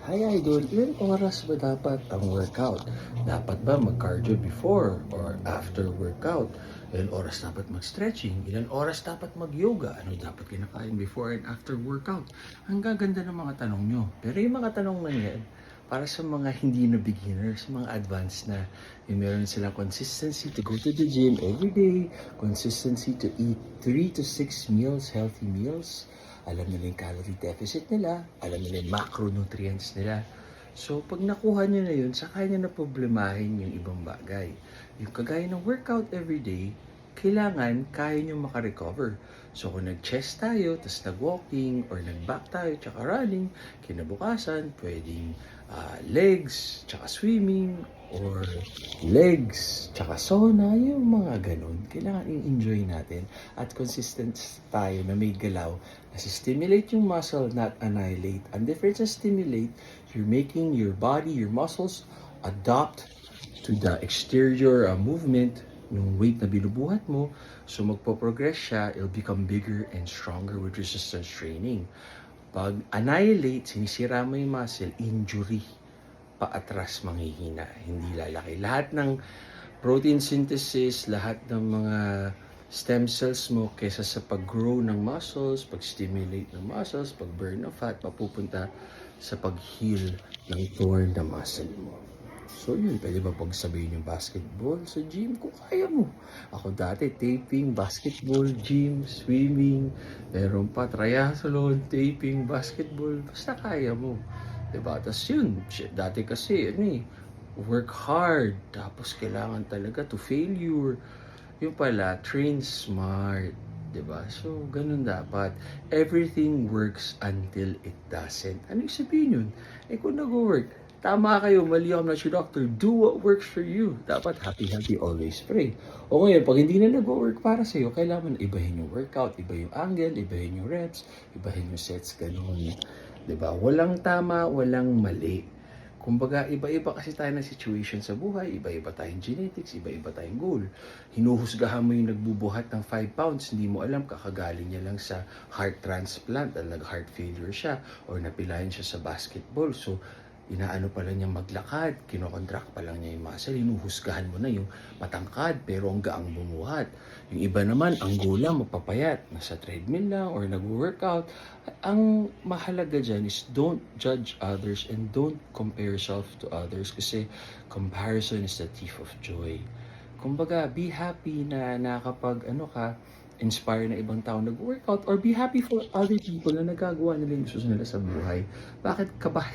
Hi Idol, ilan oras ba dapat ang workout? Dapat ba mag-cardio before or after workout? Ilan oras dapat mag-stretching? Ilan oras dapat mag-yoga? Ano dapat kinakain before and after workout? Ang gaganda ng mga tanong nyo. Pero yung mga tanong na yan, para sa mga hindi na beginners, mga advanced na, yung meron silang consistency to go to the gym every day, consistency to eat 3 to 6 meals, healthy meals, alam nila yung calorie deficit nila, alam nila yung macronutrients nila. So, pag nakuha nyo na yun, saka nyo na problemahin yung ibang bagay. Yung kagaya ng workout everyday, kailangan kaya nyo makarecover. So, kung nag-chest tayo, tapos nag-walking, or nag-back tayo, tsaka running, kinabukasan, pwedeng legs, tsaka swimming, or legs, tsaka sauna, yung mga ganun. Kailangan i-enjoy natin at consistent tayo na may galaw na stimulate yung muscle, not annihilate. Ang difference sa stimulate, you're making your body, your muscles, adapt to the exterior movement yung weight na binubuhat mo. So magpo-progress siya, it'll become bigger and stronger with resistance training. Pag annihilate, sinisira mo yung muscle, injury, paatras manghihina, hindi lalaki. Lahat ng protein synthesis, lahat ng mga stem cells mo kesa sa pag-grow ng muscles, pag-stimulate ng muscles, pag-burn ng fat, mapupunta sa pag-heal ng torn na muscle mo. So yun, pwede ba pagsabihin yung basketball sa gym kung kaya mo? Ako dati, taping, basketball, gym, swimming, meron pa triathlon, taping, basketball, basta kaya mo. Diba? Tapos yun, dati kasi, work hard, tapos kailangan talaga to failure. Yung pala, train smart. Diba? So, ganun dapat. Everything works until it doesn't. Ano yung sabihin yun? Kung nag-work, tama kayo, mali ako, not your doctor. Do what works for you. Dapat happy, healthy, always pray. O ngayon, pag hindi na nag-work para sa'yo, kailangan ibahin yung workout, iba yung angle, ibahin yung reps, ibahin yung sets, ganun. Diba? Walang tama, walang mali. Kumbaga, iba-iba kasi tayo ng situation sa buhay, iba-iba tayong genetics, iba-iba tayong goal. Hinuhusgahan mo yung nagbubuhat ng 5 pounds, hindi mo alam, kakagaling niya lang sa heart transplant, nag-heart failure siya, or napilayan siya sa basketball. So, inaano pa lang niya maglakad, kinokontract pa lang niya yung muscle, hinuhusgahan mo na yung matangkad, pero ang gaang bumuhat. Yung iba naman, ang gulang, magpapayat, nasa treadmill lang, or nag-workout. Ang mahalaga dyan is don't judge others and don't compare yourself to others kasi comparison is the thief of joy. Kumbaga, be happy na nakapag inspire na ibang tao nag-workout or be happy for other people na nagagawa nila yung gusto nila sa buhay. Bakit ka ba